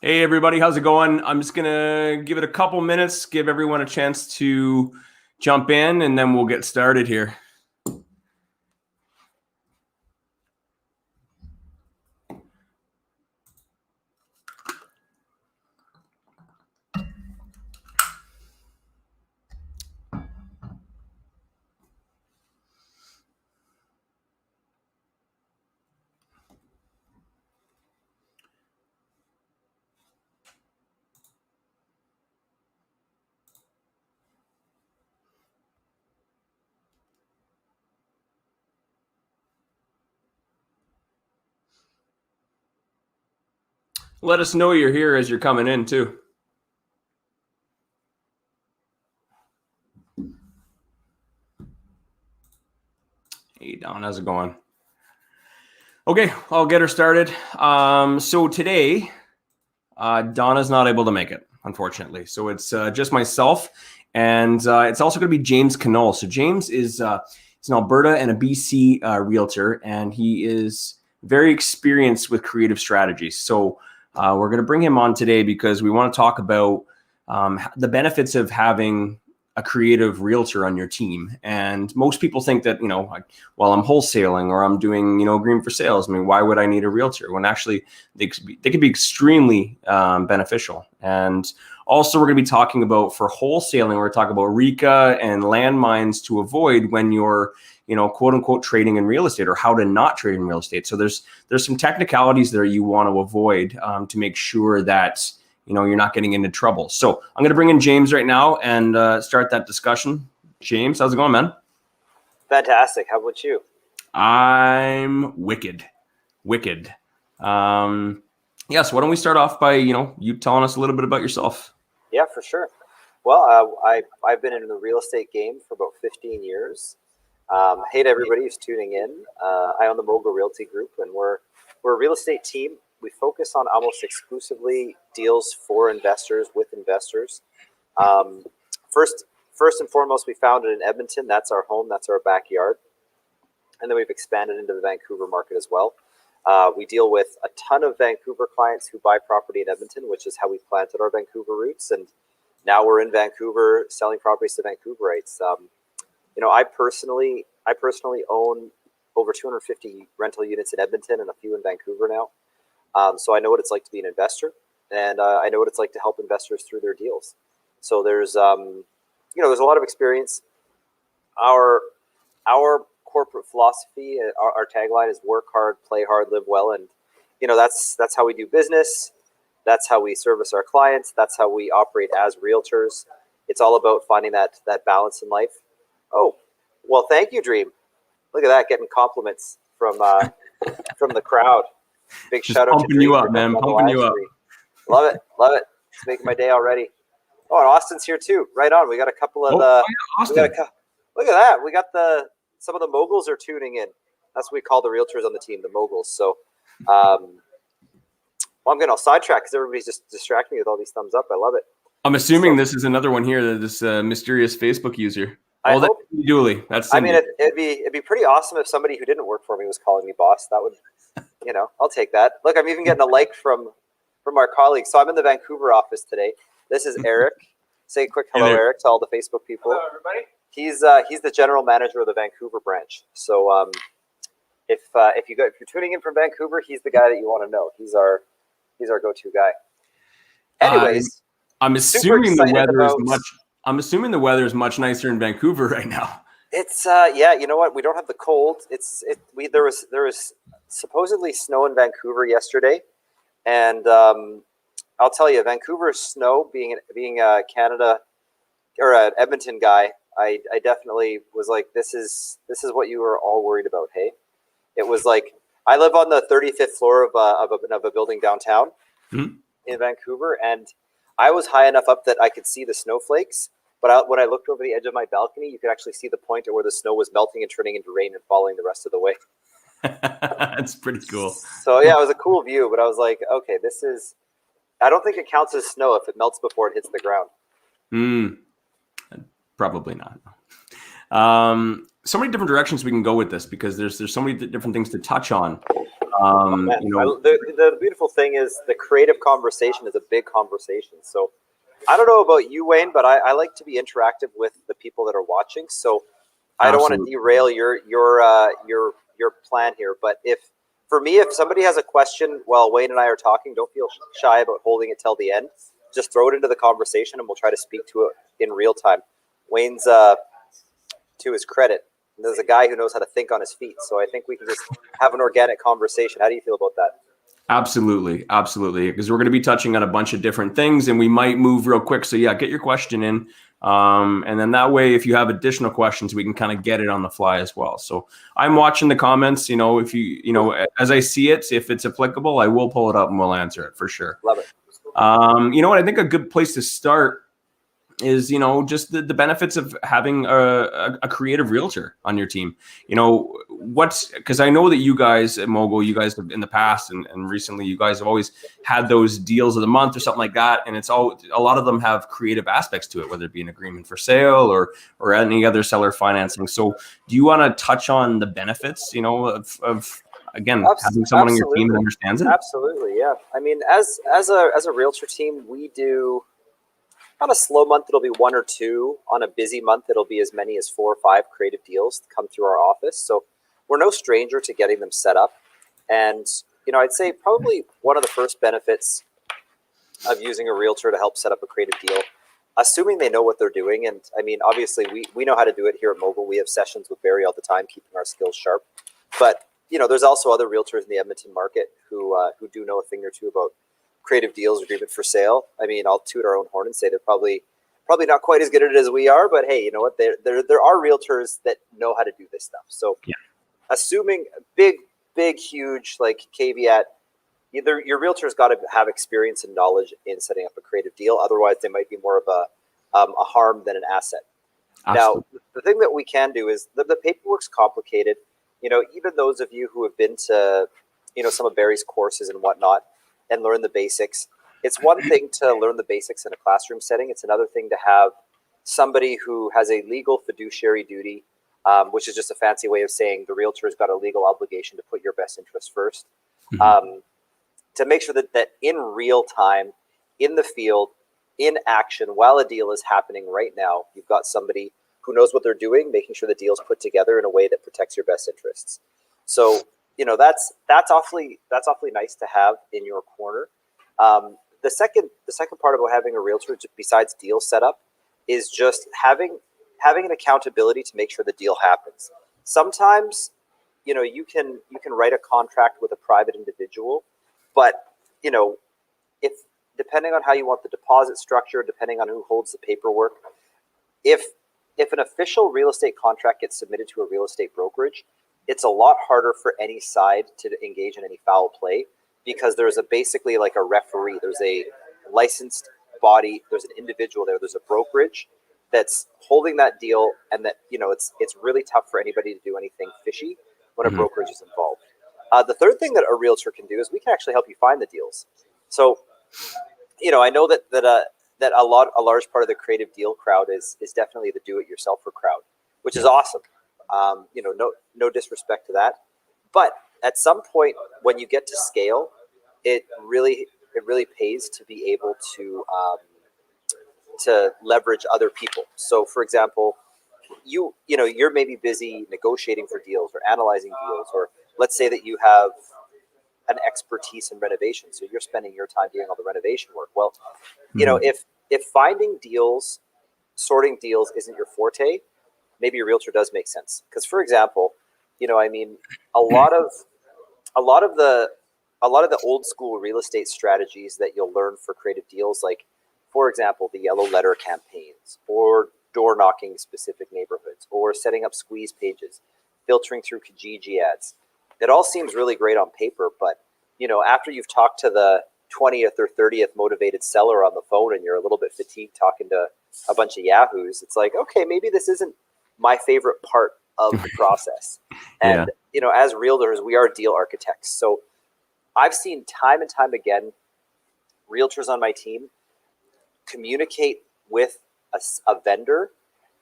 Hey everybody, how's it going? I'm just gonna give it a couple minutes, give everyone a chance to jump in, and then we'll get started here. Let us know you're here as you're coming in too. Hey Don, how's it going? Okay, I'll get her started. So today, Donna's not able to make it, unfortunately. So it's just myself, and it's also going to be James Knull. So James is he's an Alberta and a BC realtor, and he is very experienced with creative strategies. So we're going to bring him on today because we want to talk about the benefits of having a creative realtor on your team. And most people think that, like, well, I'm wholesaling or I'm doing, agreement for sales. I mean, why would I need a realtor? When actually they could be extremely beneficial. And also we're going to be talking about, for wholesaling, we're talking about RECA and landmines to avoid when you're, quote unquote, trading in real estate, or how to not trade in real estate. So there's some technicalities there you want to avoid to make sure that you're not getting into trouble. So I'm going to bring in James right now and start that discussion. James, how's it going, man? Fantastic. How about you? I'm wicked. Yes. Why don't we start off by, you telling us a little bit about yourself? Yeah, for sure. Well, I've been in the real estate game for about 15 years. Hey to everybody who's tuning in. I own the Mogul Realty Group, and we're a real estate team. We focus on almost exclusively deals for investors, with investors. First and foremost, we founded in Edmonton. That's our home. That's our backyard. And then we've expanded into the Vancouver market as well. We deal with a ton of Vancouver clients who buy property in Edmonton, which is how we planted our Vancouver roots. And now we're in Vancouver selling properties to Vancouverites. I personally own over 250 rental units in Edmonton and a few in Vancouver now. So I know what it's like to be an investor, and I know what it's like to help investors through their deals. So there's a lot of experience. Our corporate philosophy, our tagline is work hard, play hard, live well. And, that's how we do business. That's how we service our clients. That's how we operate as realtors. It's all about finding that balance in life. Oh, well, thank you, Dream. Look at that, getting compliments from the crowd. Big Just shout out to pumping you up, man. Pumping you up. Love it. It's making my day already. Oh, and Austin's here too. Right on. We got a couple of Austin. look at that. We got some of the moguls are tuning in. That's what we call the realtors on the team, the moguls. So, I'm getting all sidetracked because everybody's just distracting me with all these thumbs up. I love it. I'm assuming this is another one here, this mysterious Facebook user. That's Cindy. I mean, it'd be pretty awesome if somebody who didn't work for me was calling me boss. That would, I'll take that. Look, I'm even getting a like from our colleagues. So I'm in the Vancouver office today. This is Eric. Say a quick hello, Eric, to all the Facebook people. Hello, everybody. He's the general manager of the Vancouver branch. So if you're tuning in from Vancouver, he's the guy that you want to know. He's our go-to guy. Anyways, I'm assuming I'm assuming the weather is much nicer in Vancouver right now. It's you know what? We don't have the cold. There was supposedly snow in Vancouver yesterday, and I'll tell you, Vancouver's snow, being a Canada or an Edmonton guy, I definitely was like, this is what you were all worried about. Hey, it was like, I live on the 35th floor of a building downtown in Vancouver, and I was high enough up that I could see the snowflakes. But when I looked over the edge of my balcony, you could actually see the point where the snow was melting and turning into rain and falling the rest of the way. That's pretty cool. So yeah, it was a cool view, but I was like, okay, I don't think it counts as snow if it melts before it hits the ground. Probably not. So many different directions we can go with this because there's so many different things to touch on. Man, You know, the beautiful thing is the creative conversation is a big conversation. So I don't know about you, Wayne, but I like to be interactive with the people that are watching. So I don't want to absolutely. derail your plan here. But if somebody has a question while Wayne and I are talking, don't feel shy about holding it till the end. Just throw it into the conversation, and we'll try to speak to it in real time. Wayne's to his credit, there's a guy who knows how to think on his feet. So I think we can just have an organic conversation. How do you feel about that? Absolutely, absolutely. Because we're going to be touching on a bunch of different things, and we might move real quick. So yeah, get your question in, and then that way, if you have additional questions, we can kind of get it on the fly as well. So I'm watching the comments. You know, if you know, as I see it, if it's applicable, I will pull it up and we'll answer it for sure. Love it. You know what? I think a good place to start is, you know, just the benefits of having a creative realtor on your team. You know, because I know that you guys at Mogul, you guys have in the past and recently, you guys have always had those deals of the month or something like that. And it's all, a lot of them have creative aspects to it, whether it be an agreement for sale or any other seller financing. So do you want to touch on the benefits, you know, of again, having someone on your team that understands it? Absolutely, yeah. I mean, as a realtor team, we do, on a slow month, it'll be one or two. On a busy month, it'll be as many as 4 or 5 creative deals come through our office. So we're no stranger to getting them set up. And, you know, I'd say probably one of the first benefits of using a realtor to help set up a creative deal, assuming they know what they're doing. And I mean, obviously, we know how to do it here at Mogul. We have sessions with Barry all the time, keeping our skills sharp. But, you know, there's also other realtors in the Edmonton market who do know a thing or two about creative deals, agreement for sale. I mean, I'll toot our own horn and say they're probably not quite as good at it as we are, but hey, you know what? There are realtors that know how to do this stuff. So, yeah. Assuming big, huge like caveat, either your realtor's got to have experience and knowledge in setting up a creative deal. Otherwise, they might be more of a harm than an asset. Absolutely. Now, the thing that we can do is the paperwork's complicated. You know, even those of you who have been to, you know, some of Barry's courses and whatnot, and learn the basics. It's one thing to learn the basics in a classroom setting. It's another thing to have somebody who has a legal fiduciary duty, which is just a fancy way of saying the realtor's got a legal obligation to put your best interest first, to make sure that in real time, in the field, in action, while a deal is happening right now, you've got somebody who knows what they're doing, making sure the deal's put together in a way that protects your best interests. So, you know, that's awfully nice to have in your corner. The second part about having a realtor, besides deal setup, is just having an accountability to make sure the deal happens. Sometimes, you know, you can write a contract with a private individual, but you know, if depending on how you want the deposit structure, depending on who holds the paperwork, if an official real estate contract gets submitted to a real estate brokerage, it's a lot harder for any side to engage in any foul play because there's basically like a referee. There's a licensed body. There's an individual there. There's a brokerage that's holding that deal, and that, you know, it's really tough for anybody to do anything fishy when a brokerage is involved. The third thing that a realtor can do is we can actually help you find the deals. So, you know, I know that a large part of the creative deal crowd is definitely the do-it-yourselfer crowd, which is awesome. You know, no disrespect to that, but at some point when you get to scale, it really pays to be able to leverage other people. So, for example, you know, you're maybe busy negotiating for deals or analyzing deals, or let's say that you have an expertise in renovation, so you're spending your time doing all the renovation work. Well, you know, if finding deals, sorting deals isn't your forte, maybe a realtor does make sense. Because, for example, you know, I mean, a lot of the old school real estate strategies that you'll learn for creative deals, like, for example, the yellow letter campaigns, or door knocking specific neighborhoods, or setting up squeeze pages, filtering through Kijiji ads. It all seems really great on paper, but, you know, after you've talked to the 20th or 30th motivated seller on the phone and you're a little bit fatigued talking to a bunch of yahoos, it's like, okay, maybe this isn't my favorite part of the process. And, you know, as realtors, we are deal architects. So I've seen time and time again, realtors on my team communicate with a vendor,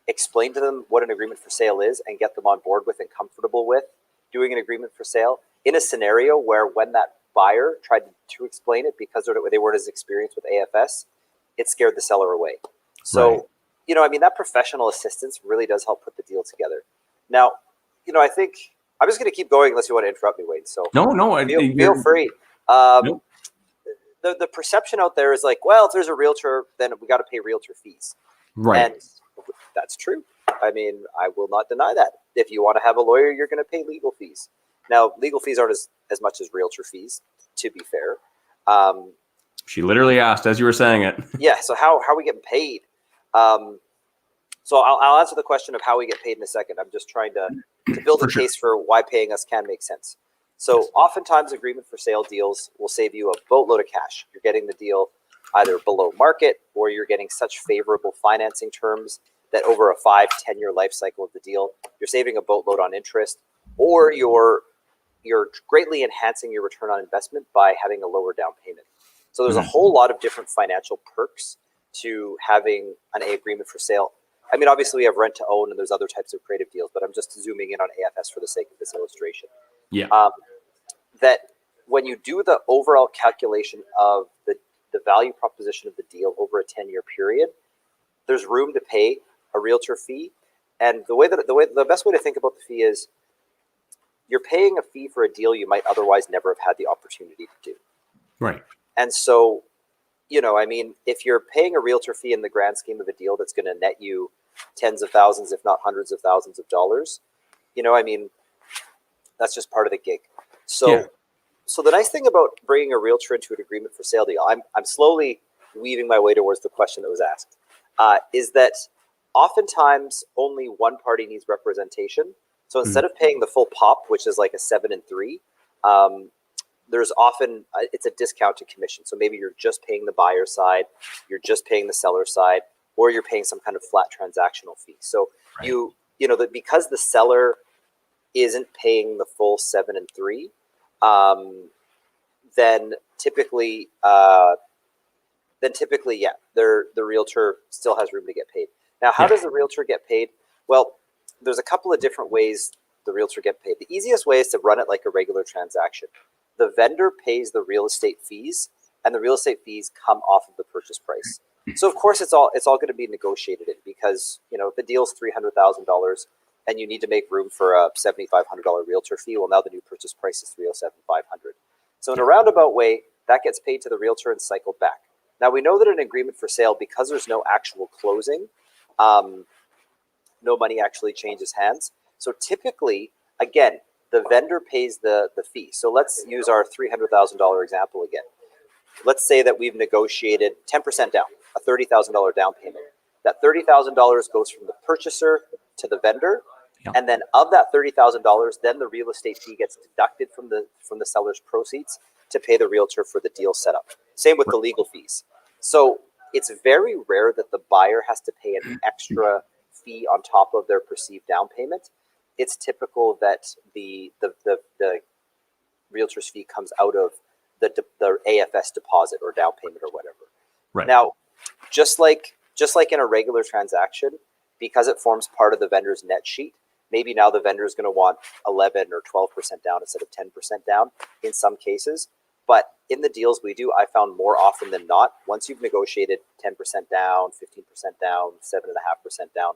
explain to them what an agreement for sale is, and get them on board with and comfortable with doing an agreement for sale. in a scenario where when that buyer tried to explain it because they weren't as experienced with AFS, it scared the seller away. So, Right. I mean, that professional assistance really does help put the deal together. Now, I think I'm just going to keep going unless you want to interrupt me, Wayne. So No, feel free. Nope. The perception out there is like, well, if there's a realtor, then we got to pay realtor fees. Right. And that's true. I mean, I will not deny that. If you want to have a lawyer, you're going to pay legal fees. Now, legal fees aren't as much as realtor fees, to be fair. She literally asked as you were saying it. Yeah. So how are we getting paid? So I'll answer the question of how we get paid in a second. I'm just trying to build a case for why paying us can make sense. So oftentimes agreement for sale deals will save you a boatload of cash. You're getting the deal either below market, or you're getting such favorable financing terms that over a 5-10 year life cycle of the deal, you're saving a boatload on interest, or you're greatly enhancing your return on investment by having a lower down payment. So there's a whole lot of different financial perks to having an agreement for sale. I mean, obviously we have rent to own and there's other types of creative deals, but I'm just zooming in on AFS for the sake of this illustration. Yeah. That when you do the overall calculation of the value proposition of the deal over a 10-year period, there's room to pay a realtor fee. And the best way to think about the fee is you're paying a fee for a deal you might otherwise never have had the opportunity to do. Right. And so, I mean, if you're paying a realtor fee in the grand scheme of a deal that's going to net you tens of thousands, if not hundreds of thousands of dollars, I mean, that's just part of the gig. So, So the nice thing about bringing a realtor into an agreement for sale deal, I'm slowly weaving my way towards the question that was asked, is that oftentimes only one party needs representation. So instead of paying the full pop, which is like a 7 and 3, there's often it's a discounted commission. So maybe you're just paying the buyer side, you're just paying the seller side, or you're paying some kind of flat transactional fee. So that because the seller isn't paying the full 7 and 3, then typically, the realtor still has room to get paid. Now, how does the realtor get paid? Well, there's a couple of different ways the realtor get paid. The easiest way is to run it like a regular transaction. The vendor pays the real estate fees, and the real estate fees come off of the purchase price. So of course it's all going to be negotiated in, because if the deal's $300,000 and you need to make room for a $7,500 realtor fee, well, now the new purchase price is $307,500. So in a roundabout way, that gets paid to the realtor and cycled back. Now we know that an agreement for sale, because there's no actual closing, no money actually changes hands. So typically, again, the vendor pays the fee. So let's use our $300,000 example again. Let's say that we've negotiated 10% down, a $30,000 down payment. That $30,000 goes from the purchaser to the vendor. And then of that $30,000, then the real estate fee gets deducted from the seller's proceeds to pay the realtor for the deal setup. Same with the legal fees. So it's very rare that the buyer has to pay an extra fee on top of their perceived down payment. It's typical that the realtor's fee comes out of the AFS deposit or down payment or whatever. Right. Now, just like in a regular transaction, because it forms part of the vendor's net sheet, maybe now the vendor is going to want 11 or 12% down instead of 10% down in some cases. But in the deals we do, I found more often than not, once you've negotiated 10% down, 15% down, 7.5% down,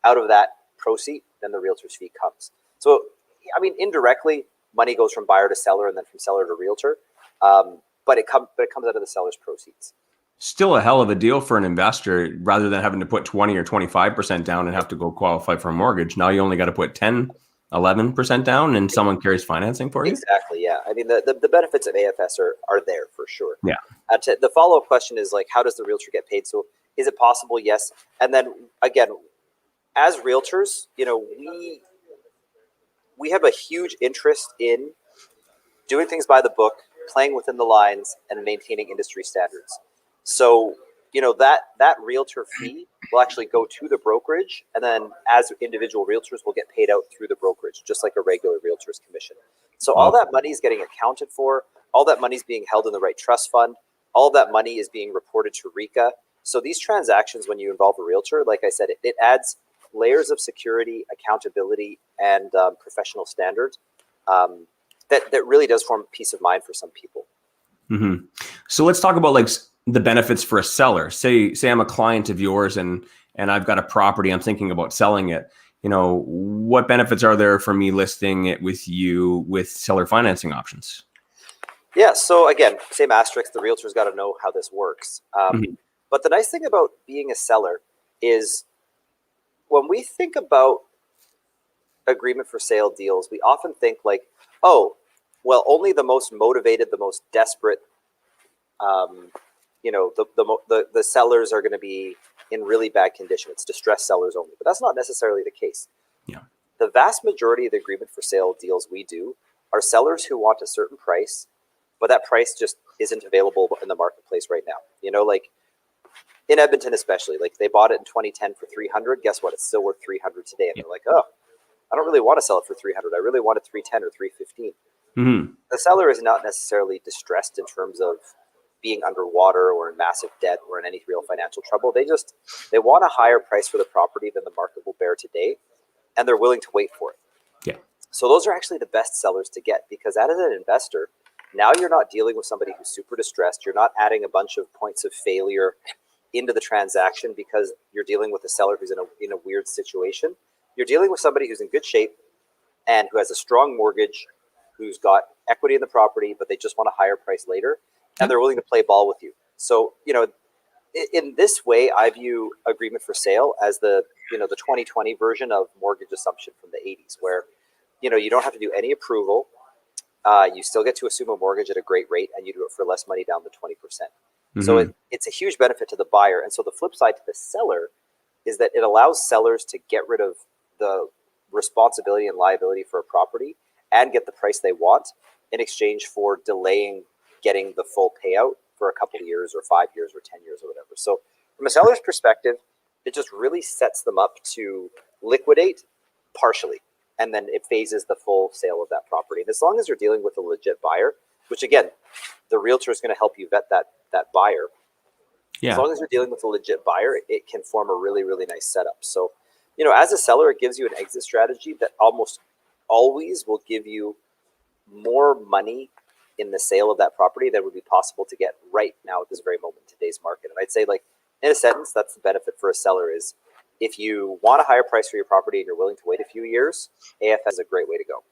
out of that proceed, then the realtor's fee comes. So, I mean, indirectly, money goes from buyer to seller and then from seller to realtor, but it comes out of the seller's proceeds. Still a hell of a deal for an investor, rather than having to put 20 or 25% down and have to go qualify for a mortgage. Now you only got to put 10, 11% down and someone carries financing for you. Exactly. Yeah. I mean, the benefits of AFS are there for sure. Yeah. The follow-up question is like, how does the realtor get paid? So is it possible? Yes. And then again, as realtors, we have a huge interest in doing things by the book, playing within the lines, and maintaining industry standards. So, that realtor fee will actually go to the brokerage, and then as individual realtors will get paid out through the brokerage, just like a regular realtor's commission. So all that money is getting accounted for, all that money is being held in the right trust fund, all that money is being reported to RECA. So these transactions, when you involve a realtor, like I said, it adds layers of security, accountability, and professional standards that really does form peace of mind for some people. Mm-hmm. So let's talk about like the benefits for a seller. Say I'm a client of yours and I've got a property, I'm thinking about selling it. What benefits are there for me listing it with you with seller financing options? Yeah, so again, same asterisk, the realtor's got to know how this works. Mm-hmm. But the nice thing about being a seller is when we think about agreement for sale deals, we often think like, oh, well, only the most motivated, the most desperate, the sellers are going to be in really bad condition. It's distressed sellers only, but that's not necessarily the case. Yeah. The vast majority of the agreement for sale deals we do are sellers who want a certain price, but that price just isn't available in the marketplace right now. Like in Edmonton especially, like they bought it in 2010 for 300. Guess what? It's still worth 300 today. And they're like, oh, I don't really want to sell it for 300. I really want it 310 or 315. Mm-hmm. The seller is not necessarily distressed in terms of being underwater or in massive debt or in any real financial trouble. They want a higher price for the property than the market will bear today, and they're willing to wait for it. Yeah. So those are actually the best sellers to get, because as an investor, now you're not dealing with somebody who's super distressed. You're not adding a bunch of points of failure into the transaction because you're dealing with a seller who's in a weird situation. You're dealing with somebody who's in good shape and who has a strong mortgage, who's got equity in the property, but they just want a higher price later, and they're willing to play ball with you. So, in this way, I view agreement for sale as the 2020 version of mortgage assumption from the 80s, where, you don't have to do any approval. You still get to assume a mortgage at a great rate, and you do it for less money down to 20%. Mm-hmm. So it's a huge benefit to the buyer. And so the flip side to the seller is that it allows sellers to get rid of the responsibility and liability for a property and get the price they want in exchange for delaying getting the full payout for a couple of years or 5 years or 10 years or whatever. So from a seller's perspective, it just really sets them up to liquidate partially, and then it phases the full sale of that property. And as long as you're dealing with a legit buyer, which again, the realtor is going to help you vet that buyer. Yeah. As long as you're dealing with a legit buyer, it can form a really, really nice setup. So, as a seller, it gives you an exit strategy that almost always will give you more money in the sale of that property than would be possible to get right now at this very moment in today's market. And I'd say, like, in a sentence, that's the benefit for a seller is if you want a higher price for your property and you're willing to wait a few years, AFS is a great way to go.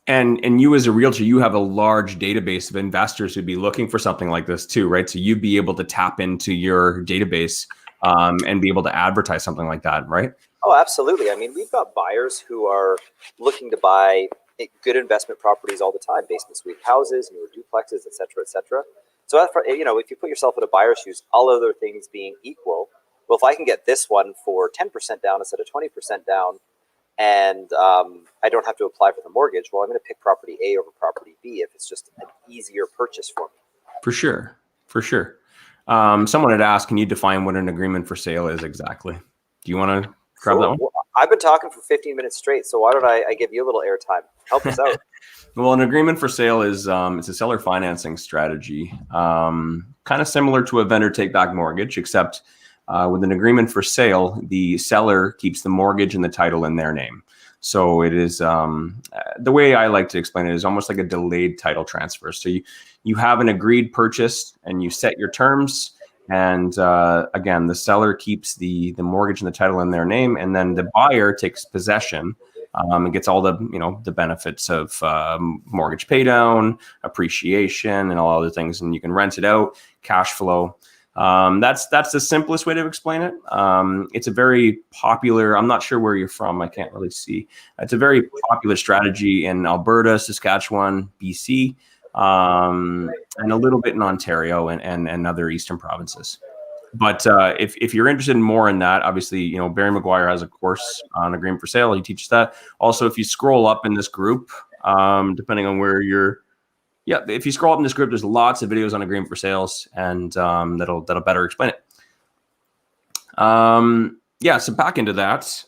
And you as a realtor, you have a large database of investors who'd be looking for something like this too, right? So you'd be able to tap into your database and be able to advertise something like that, right? Oh, absolutely. I mean, we've got buyers who are looking to buy good investment properties all the time, basement suite houses, newer duplexes, et cetera, et cetera. So, if you put yourself in a buyer's shoes, all other things being equal, well, if I can get this one for 10% down instead of 20% down, and I don't have to apply for the mortgage, well, I'm going to pick property A over property B if it's just an easier purchase for me. For sure. Someone had asked, can you define what an agreement for sale is exactly? Do you want to grab that one? Well, I've been talking for 15 minutes straight, so why don't I give you a little airtime? Help us out. Well, an agreement for sale is it's a seller financing strategy, kind of similar to a vendor take-back mortgage, except with an agreement for sale, the seller keeps the mortgage and the title in their name. So it is the way I like to explain it is almost like a delayed title transfer. So you have an agreed purchase and you set your terms. And again, the seller keeps the mortgage and the title in their name, and then the buyer takes possession and gets all the the benefits of mortgage pay down, appreciation, and all other things. And you can rent it out, cash flow. That's the simplest way to explain it. It's a very popular. I'm not sure where you're from. I can't really see. It's a very popular strategy in Alberta, Saskatchewan, BC. And a little bit in Ontario and other eastern provinces. But if you're interested in more in that, obviously, Barry McGuire has a course on agreement for sale. He teaches that. Also, if you scroll up in this group, depending on where you're, if you scroll up in this group, there's lots of videos on agreement for sales, and that'll better explain it. So back into that.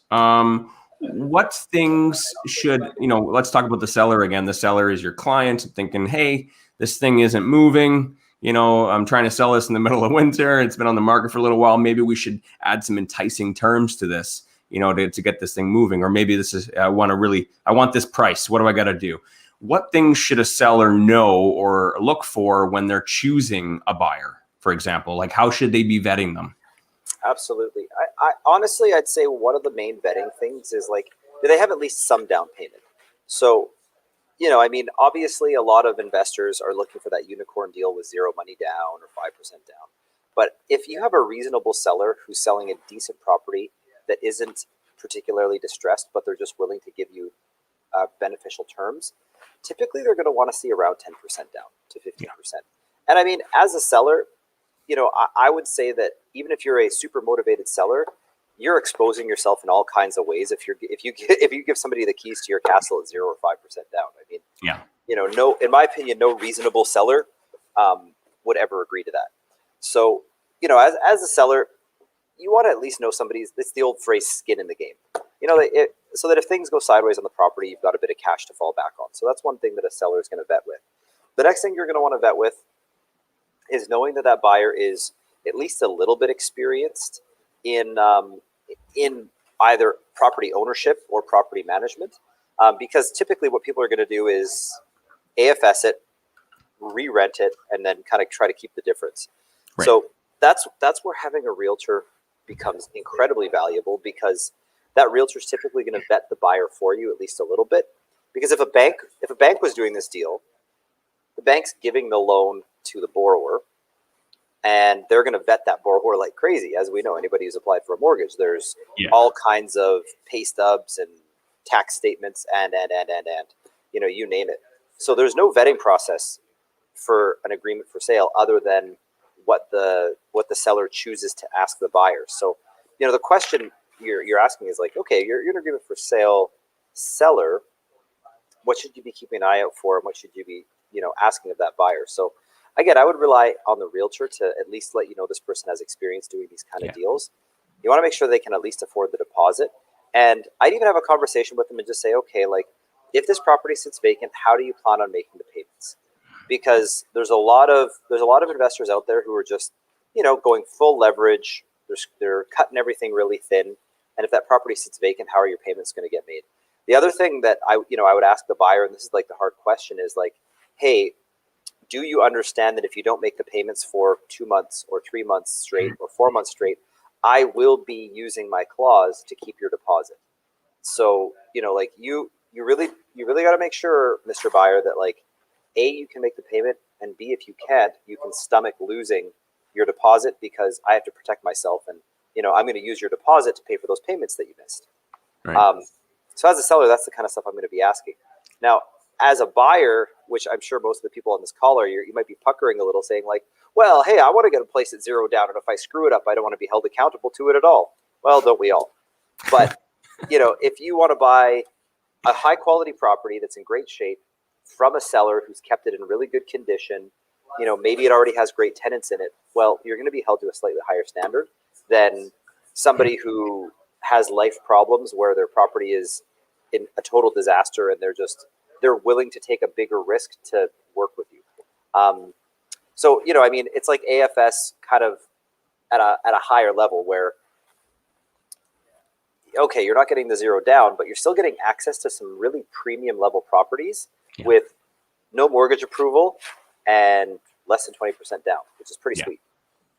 What things should, let's talk about the seller again. The seller is your client thinking, hey, this thing isn't moving. I'm trying to sell this in the middle of winter. It's been on the market for a little while. Maybe we should add some enticing terms to this, to get this thing moving. Or maybe this is, I want this price. What do I got to do? what things should a seller know or look for when they're choosing a buyer, for example? Like, how should they be vetting them? Absolutely. I honestly, I'd say one of the main vetting things is like, do they have at least some down payment? So, I mean, obviously a lot of investors are looking for that unicorn deal with zero money down or 5% down. But if you have a reasonable seller who's selling a decent property that isn't particularly distressed, but they're just willing to give you beneficial terms, typically they're going to want to see around 10% down to 15%. And I mean, as a seller, I would say that even if you're a super motivated seller, you're exposing yourself in all kinds of ways. If you give somebody the keys to your castle at 0 or 5% down, I mean, no, in my opinion, no reasonable seller would ever agree to that. So, as a seller, you want to at least know somebody's. It's the old phrase, skin in the game. So that if things go sideways on the property, you've got a bit of cash to fall back on. So that's one thing that a seller is going to vet with. The next thing you're going to want to vet with is knowing that that buyer is at least a little bit experienced in either property ownership or property management, because typically what people are going to do is AFS it, re-rent it, and then kind of try to keep the difference. Right. So that's where having a realtor becomes incredibly valuable, because that realtor is typically going to vet the buyer for you at least a little bit. Because if a bank was doing this deal, the bank's giving the loan to the borrower, and they're going to vet that borrower like crazy. As we know, anybody who's applied for a mortgage, there's all kinds of pay stubs and tax statements and you name it. So there's no vetting process for an agreement for sale other than what the seller chooses to ask the buyer. So, the question you're asking is like, okay, you're an agreement for sale seller. What should you be keeping an eye out for, and what should you be, asking of that buyer? So, again, I would rely on the realtor to at least let you know this person has experience doing these kind of deals. You want to make sure they can at least afford the deposit. And I'd even have a conversation with them and just say, okay, like, if this property sits vacant, how do you plan on making the payments? Because there's a lot of investors out there who are just, going full leverage. They're cutting everything really thin. And if that property sits vacant, how are your payments going to get made? The other thing that I would ask the buyer, and this is like the hard question, is like, hey, do you understand that if you don't make the payments for 2 months or 3 months straight or 4 months straight, I will be using my clause to keep your deposit? So, like you really got to make sure, Mr. Buyer, that like, A, you can make the payment, and B, if you can't, you can stomach losing your deposit, because I have to protect myself, and I'm going to use your deposit to pay for those payments that you missed. Right. So as a seller, that's the kind of stuff I'm going to be asking. Now, as a buyer, which I'm sure most of the people on this call are, you might be puckering a little, saying like, well, hey, I want to get a place at 0 down, and if I screw it up, I don't want to be held accountable to it at all. Well, don't we all? But, if you want to buy a high quality property that's in great shape from a seller who's kept it in really good condition, maybe it already has great tenants in it, well, you're going to be held to a slightly higher standard than somebody who has life problems where their property is in a total disaster, and they're willing to take a bigger risk to work with you. So, I mean, it's like AFS kind of at a higher level where, okay, you're not getting the 0 down, but you're still getting access to some really premium level properties with no mortgage approval and less than 20% down, which is pretty sweet.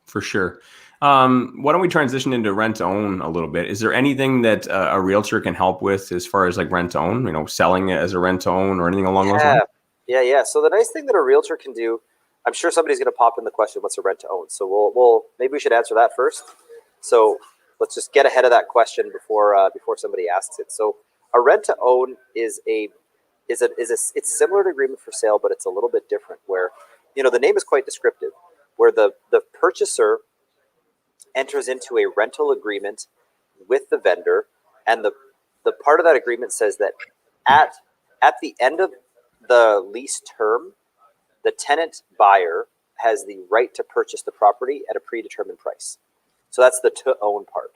For sure. Why don't we transition into rent to own a little bit? Is there anything that a realtor can help with as far as like rent to own, selling it as a rent to own or anything along those lines? Yeah. So the nice thing that a realtor can do, I'm sure somebody's going to pop in the question, what's a rent to own? So we'll maybe we should answer that first. So let's just get ahead of that question before somebody asks it. So a rent to own is it's similar to agreement for sale, but it's a little bit different, where the name is quite descriptive, where the purchaser enters into a rental agreement with the vendor, and the part of that agreement says that at the end of the lease term, the tenant buyer has the right to purchase the property at a predetermined price. So that's the to own part.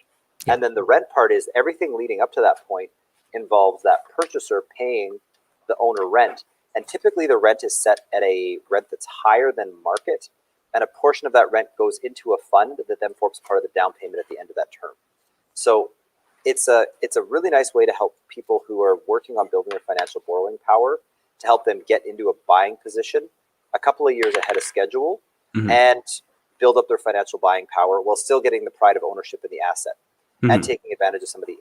And then the rent part is everything leading up to that point involves that purchaser paying the owner rent. And typically the rent is set at a rent that's higher than market, and a portion of that rent goes into a fund that then forms part of the down payment at the end of that term. So it's a really nice way to help people who are working on building their financial borrowing power to help them get into a buying position a couple of years ahead of schedule Mm-hmm. and build up their financial buying power while still getting the pride of ownership in the asset and taking advantage of some of the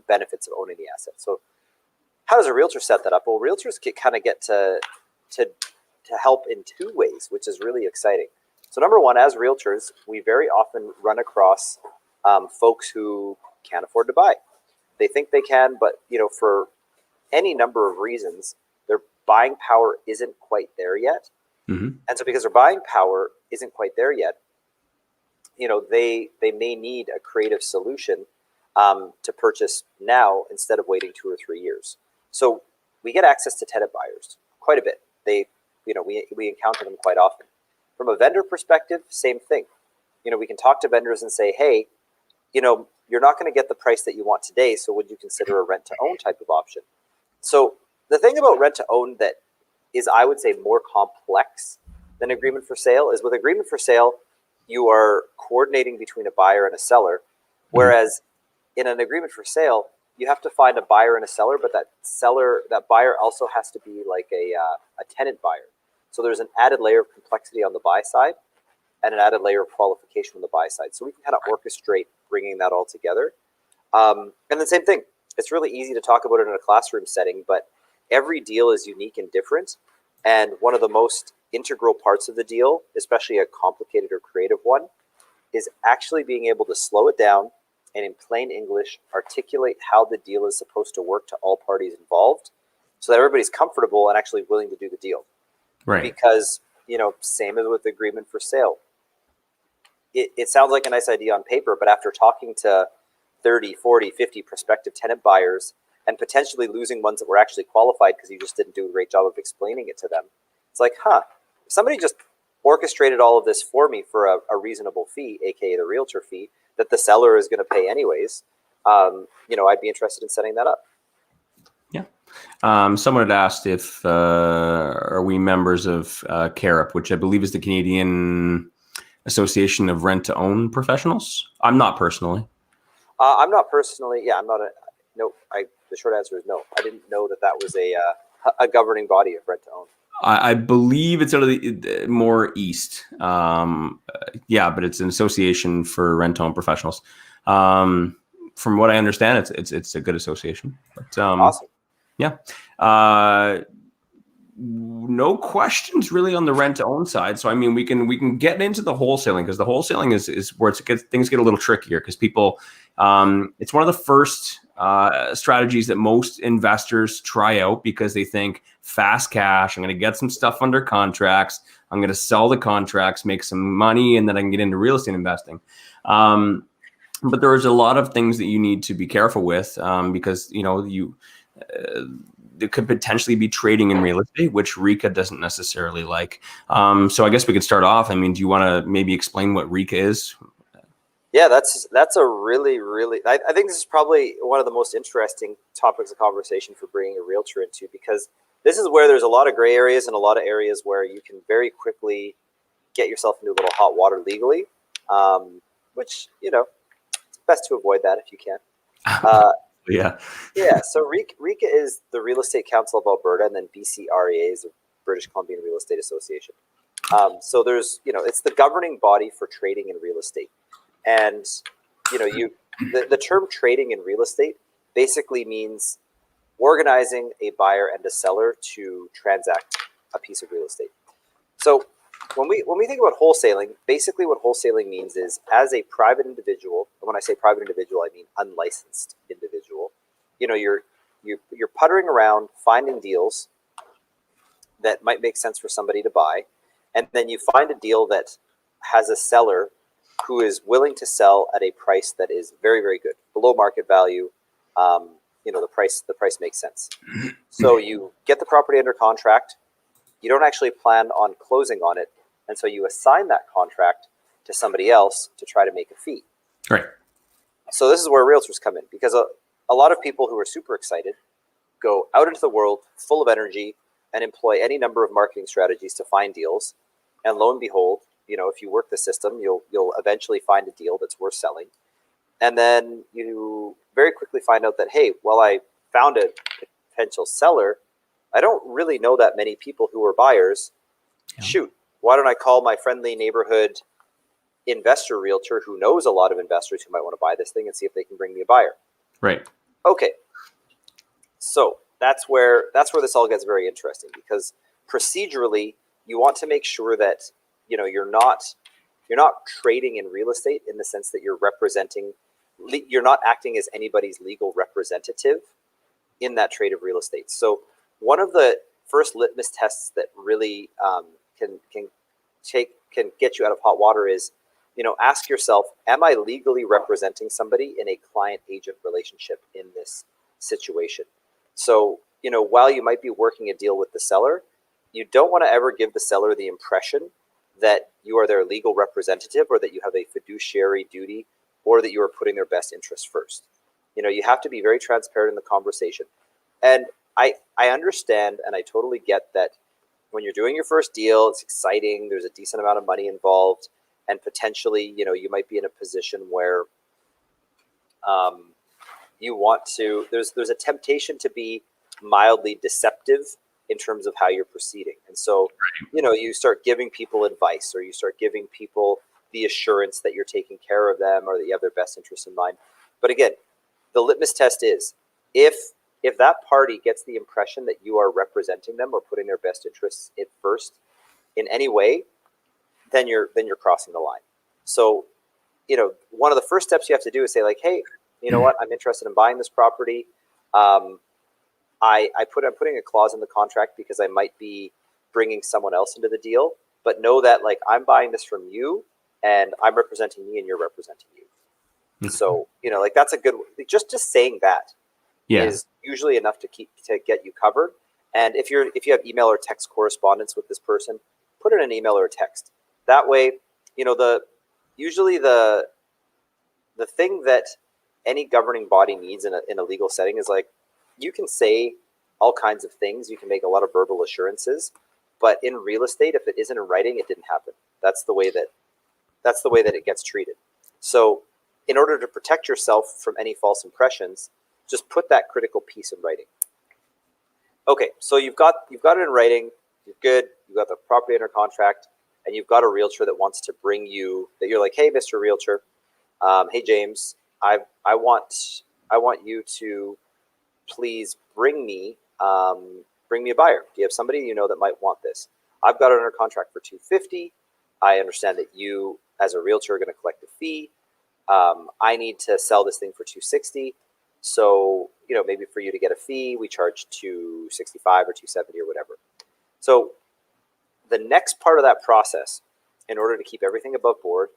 benefits of owning the asset. So how does a realtor set that up? Well, realtors kind of get to help in two ways, which is really exciting. So number one, as realtors, we very often run across folks who can't afford to buy. They think they can, but for any number of reasons, their buying power isn't quite there yet. Mm-hmm. And so because their buying power isn't quite there yet, they may need a creative solution to purchase now instead of waiting 2 or 3 years. So we get access to tenant buyers quite a bit. We encounter them quite often. From a vendor perspective, same thing. We can talk to vendors and say, hey, you're not going to get the price that you want today, so would you consider a rent-to-own type of option? So the thing about rent-to-own that is, I would say, more complex than agreement for sale is with agreement for sale, you are coordinating between a buyer and a seller, whereas in an agreement for sale, you have to find a buyer and a seller, but that buyer also has to be like a tenant buyer. So there's an added layer of complexity on the buy side and an added layer of qualification on the buy side. So we can kind of orchestrate bringing that all together. And the same thing, it's really easy to talk about it in a classroom setting, but every deal is unique and different. And one of the most integral parts of the deal, especially a complicated or creative one, is actually being able to slow it down and in plain English articulate how the deal is supposed to work to all parties involved so that everybody's comfortable and actually willing to do the deal. Right. Because, same as with the agreement for sale. It sounds like a nice idea on paper, but after talking to 30, 40, 50 prospective tenant buyers and potentially losing ones that were actually qualified because you just didn't do a great job of explaining it to them, it's like, if somebody just orchestrated all of this for me for a reasonable fee, aka the realtor fee, that the seller is going to pay anyways, I'd be interested in setting that up. Yeah. Someone had asked if are we members of CARIP, which I believe is the Canadian Association of Rent-to-Own Professionals. I'm not personally. I'm not personally. Yeah, I'm not. No. The short answer is no. I didn't know that was a governing body of rent-to-own. I believe it's out of the more east. But it's an association for rent-to-own professionals. From what I understand, it's a good association. But, awesome. Yeah. No questions really on the rent-to-own side. So I mean, we can get into the wholesaling, because the wholesaling is where things get a little trickier, because people, it's one of the first strategies that most investors try out, because they think fast cash. I'm going to get some stuff under contracts. I'm going to sell the contracts, make some money, and then I can get into real estate investing. But there's a lot of things that you need to be careful with, because it could potentially be trading in real estate, which RECA doesn't necessarily like. So I guess we could start off. I mean, do you want to maybe explain what RECA is? Yeah, that's a really, really, I think this is probably one of the most interesting topics of conversation for bringing a realtor into, because this is where there's a lot of gray areas and a lot of areas where you can very quickly get yourself into a little hot water legally, which, it's best to avoid that if you can. Yeah. Yeah. So RECA is the Real Estate Council of Alberta, and then BC REA is the British Columbian Real Estate Association. So there's, it's the governing body for trading in real estate. And, the term trading in real estate basically means organizing a buyer and a seller to transact a piece of real estate. So when we think about wholesaling, basically what wholesaling means is, as a private individual, and when I say private individual, I mean unlicensed individual, you're puttering around finding deals that might make sense for somebody to buy, and then you find a deal that has a seller who is willing to sell at a price that is very, very good, below market value. The price makes sense. So you get the property under contract. You don't actually plan on closing on it, and so you assign that contract to somebody else to try to make a fee. Right. So this is where realtors come in, because a lot of people who are super excited go out into the world full of energy and employ any number of marketing strategies to find deals. And lo and behold, if you work the system, you'll eventually find a deal that's worth selling. And then you very quickly find out that, hey, well, I found a potential seller, I don't really know that many people who are buyers. Yeah. Shoot, why don't I call my friendly neighborhood investor realtor who knows a lot of investors who might want to buy this thing and see if they can bring me a buyer? Right. Okay. So that's where this all gets very interesting, because procedurally you want to make sure that you're not trading in real estate in the sense that you're not acting as anybody's legal representative in that trade of real estate. So one of the first litmus tests that really can get you out of hot water is, ask yourself, am I legally representing somebody in a client-agent relationship in this situation? So, while you might be working a deal with the seller, you don't want to ever give the seller the impression that you are their legal representative, or that you have a fiduciary duty, or that you are putting their best interests first. You have to be very transparent in the conversation. And I understand, and I totally get that when you're doing your first deal, it's exciting, there's a decent amount of money involved, and potentially, you might be in a position where you want to, there's a temptation to be mildly deceptive in terms of how you're proceeding. And so, you start giving people advice, or you start giving people the assurance that you're taking care of them, or that you have their best interests in mind. But again, the litmus test is, if that party gets the impression that you are representing them or putting their best interests at first in any way, then you're crossing the line. So, one of the first steps you have to do is say, like, hey, you know what, I'm interested in buying this property. I'm putting a clause in the contract because I might be bringing someone else into the deal, but know that, like, I'm buying this from you, and I'm representing me, and you're representing you. Okay. So, like, that's a good, just saying that is usually enough to get you covered. And if you have email or text correspondence with this person, put in an email or a text. That way, usually the thing that any governing body needs in a legal setting is, like, you can say all kinds of things, you can make a lot of verbal assurances, but in real estate, if it isn't in writing, it didn't happen. That's the way that it gets treated. So in order to protect yourself from any false impressions, just put that critical piece in writing. Okay, so you've got it in writing, you're good, you've got the property under contract, and you've got a realtor that wants to bring you, that you're like, hey, Mr. Realtor, hey, James, I want you to please bring me a buyer. Do you have somebody that might want this? I've got it under contract for $250. I understand that you, as a realtor, are going to collect a fee. I need to sell this thing for $260. So, maybe for you to get a fee, we charge $265 or $270 or whatever. So the next part of that process, in order to keep everything above board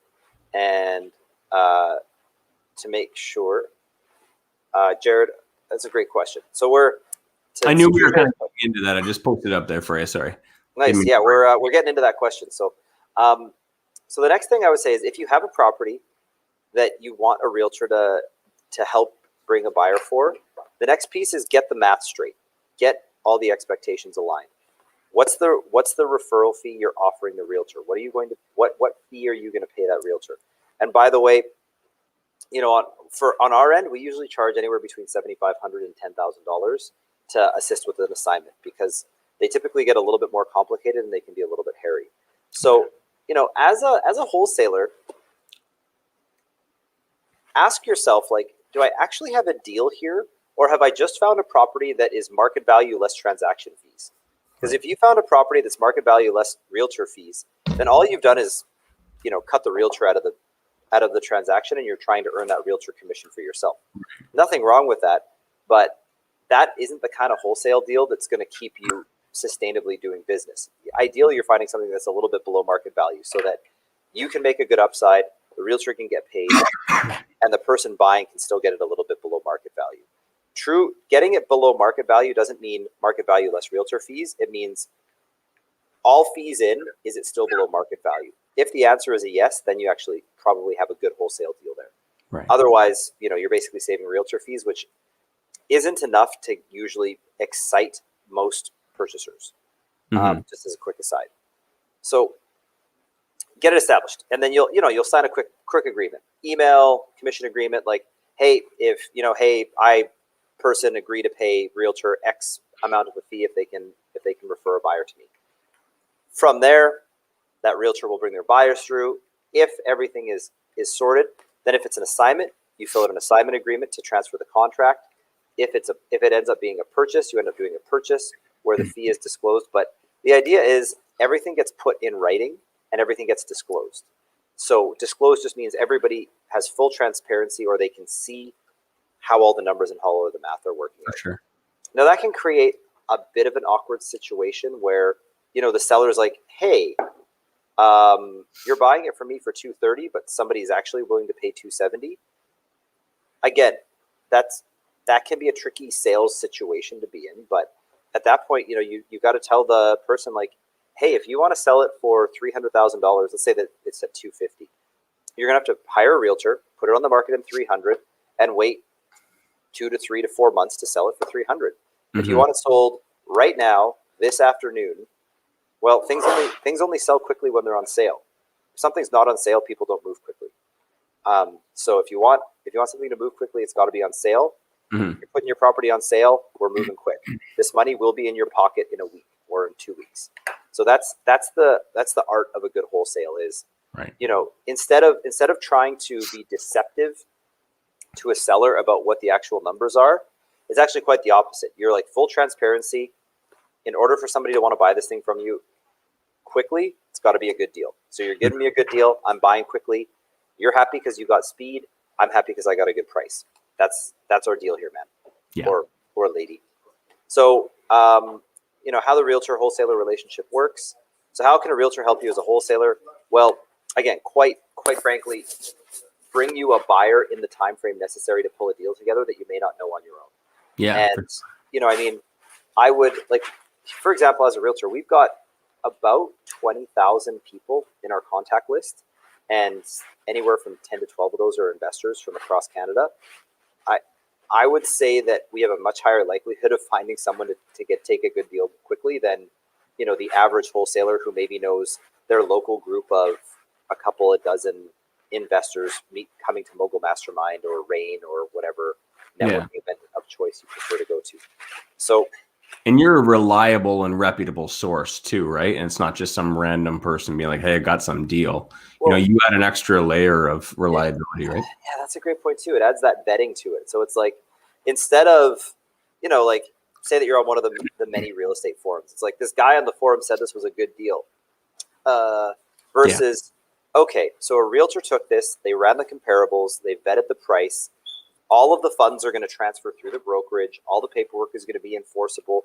and to make sure, Jared, that's a great question. So I knew we were kind of going into that. I just posted it up there for you. Sorry. Nice. Yeah, we're getting into that question. So, so the next thing I would say is, if you have a property that you want a realtor to help bring a buyer for, the next piece is get the math straight. Get all the expectations aligned. What's the referral fee you're offering the realtor? What fee are you going to pay that realtor? And by the way, on our end, we usually charge anywhere between $7,500 and $10,000 to assist with an assignment, because they typically get a little bit more complicated and they can be a little bit hairy. So, as a wholesaler, ask yourself, like, do I actually have a deal here, or have I just found a property that is market value less transaction fees? Because if you found a property that's market value less realtor fees, then all you've done is, cut the realtor out of the transaction, and you're trying to earn that realtor commission for yourself. Nothing wrong with that, but that isn't the kind of wholesale deal that's going to keep you sustainably doing business. Ideally, you're finding something that's a little bit below market value, so that you can make a good upside, the realtor can get paid, and the person buying can still get it a little bit below market value. True, getting it below market value doesn't mean market value less realtor fees. It means all fees in, is it still below market value? If the answer is a yes, then you actually probably have a good wholesale deal there. Right. Otherwise, you're basically saving realtor fees, which isn't enough to usually excite most purchasers. Just as a quick aside. So get it established, and then you'll sign a quick agreement, email commission agreement, like, hey, if I person agree to pay realtor X amount of a fee if they can refer a buyer to me. From there, that realtor will bring their buyers through. If everything is sorted, then if it's an assignment, you fill out an assignment agreement to transfer the contract. If it ends up being a purchase, you end up doing a purchase where the fee is disclosed. But the idea is everything gets put in writing and everything gets disclosed. So disclosed just means everybody has full transparency, or they can see how all the numbers and how all of the math are working. For sure. Now that can create a bit of an awkward situation where, the seller's like, hey, you're buying it from me for $230, but somebody's actually willing to pay $270. Again, that can be a tricky sales situation to be in, but at that point, you got to tell the person, like, hey, if you want to sell it for $300,000, let's say that it's at $250, you're gonna have to hire a realtor, put it on the market in $300, and wait 2 to 3 to 4 months to sell it for $300. If you want it sold right now, this afternoon, well, things only sell quickly when they're on sale. If something's not on sale, people don't move quickly. So if you want something to move quickly, it's got to be on sale. You're putting your property on sale, we're moving quick. This money will be in your pocket in a week or in 2 weeks. So that's the art of a good wholesale is, right. Instead of trying to be deceptive to a seller about what the actual numbers are, it's actually quite the opposite. You're like full transparency. In order for somebody to want to buy this thing from you quickly, it's got to be a good deal. So you're giving me a good deal. I'm buying quickly. You're happy because you got speed. I'm happy because I got a good price. That's our deal here, man. Yeah. Or lady. So, how the realtor wholesaler relationship works. So how can a realtor help you as a wholesaler? Well, again, quite frankly, bring you a buyer in the time frame necessary to pull a deal together that you may not know on your own. Yeah. And, I would, like, for example, as a realtor, we've got about 20,000 people in our contact list, and anywhere from 10 to 12 of those are investors from across Canada. I would say that we have a much higher likelihood of finding someone to take a good deal quickly than, the average wholesaler who maybe knows their local group of a couple of dozen investors coming to Mogul Mastermind or RAIN or whatever networking event of choice you prefer to go to. So, and you're a reliable and reputable source too, right? And it's not just some random person being like, hey, I got some deal. Well, you add an extra layer of reliability, right? Yeah, that's a great point too. It adds that vetting to it. So it's like, instead of, like, say that you're on one of the many real estate forums. It's like, this guy on the forum said this was a good deal. Versus, okay, so a realtor took this, they ran the comparables, they vetted the price. All of the funds are going to transfer through the brokerage. All the paperwork is going to be enforceable.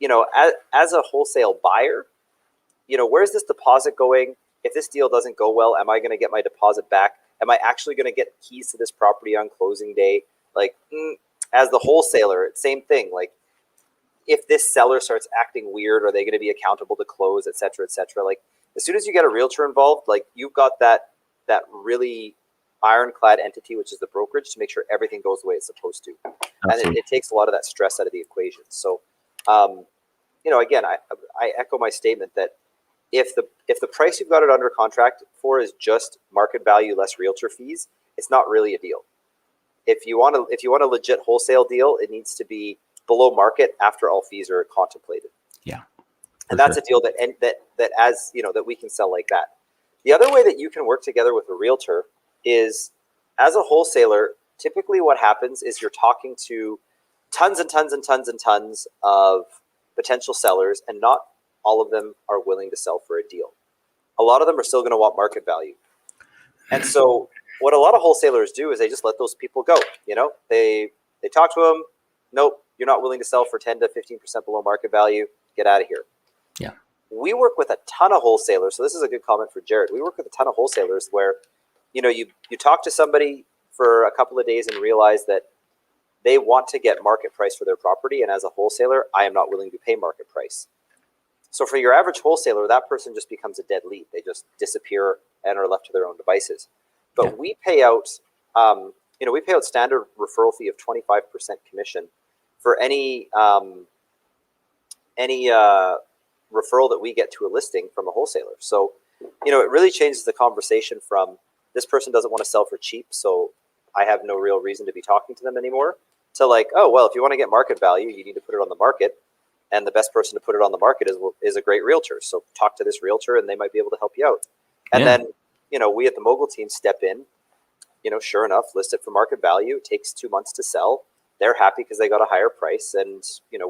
As a wholesale buyer, where's this deposit going? If this deal doesn't go well, am I going to get my deposit back? Am I actually going to get keys to this property on closing day? Like, as the wholesaler, same thing. Like, if this seller starts acting weird, are they going to be accountable to close, et cetera, et cetera? Like, as soon as you get a realtor involved, like, you've got that really ironclad entity, which is the brokerage, to make sure everything goes the way it's supposed to. Absolutely. And it takes a lot of that stress out of the equation. So, again, I echo my statement that if the price you've got it under contract for is just market value less realtor fees, it's not really a deal. If you want a legit wholesale deal, it needs to be below market after all fees are contemplated. Yeah, and that's a deal that as that we can sell like that. The other way that you can work together with a realtor is, as a wholesaler, typically what happens is you're talking to tons and tons and tons and tons of potential sellers, and not all of them are willing to sell for a deal. A lot of them are still going to want market value. And so what a lot of wholesalers do is they just let those people go. They talk to them. Nope, you're not willing to sell for 10 to 15% below market value. Get out of here. Yeah. We work with a ton of wholesalers. So this is a good comment for Jared. We work with a ton of wholesalers where, you talk to somebody for a couple of days and realize that they want to get market price for their property. And as a wholesaler, I am not willing to pay market price. So for your average wholesaler, that person just becomes a dead lead. They just disappear and are left to their own devices. But we pay out, standard referral fee of 25% commission for any referral that we get to a listing from a wholesaler. So, it really changes the conversation from, this person doesn't want to sell for cheap, so I have no real reason to be talking to them anymore, to like, oh, well, if you want to get market value, you need to put it on the market. and the best person to put it on the market is a great realtor. So talk to this realtor and they might be able to help you out. And then, we at the Mogul team step in, sure enough, list it for market value. It takes 2 months to sell. They're happy because they got a higher price, and,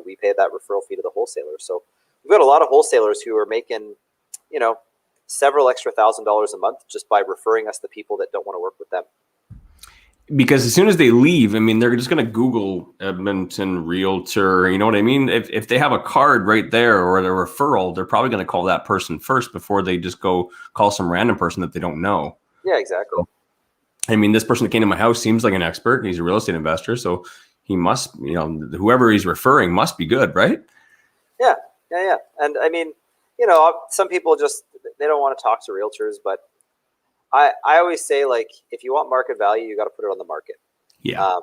we pay that referral fee to the wholesaler. So we've got a lot of wholesalers who are making, several extra $1,000s a month just by referring us the people that don't want to work with them. Because as soon as they leave, I mean, they're just going to Google Edmonton Realtor. You know what I mean? If they have a card right there or a referral, they're probably going to call that person first before they just go call some random person that they don't know. Yeah, exactly. I mean, this person that came to my house seems like an expert. He's a real estate investor. So he must, whoever he's referring must be good, right? Yeah. And I mean, some people they don't want to talk to realtors, but I always say, like, if you want market value, you got to put it on the market. Yeah.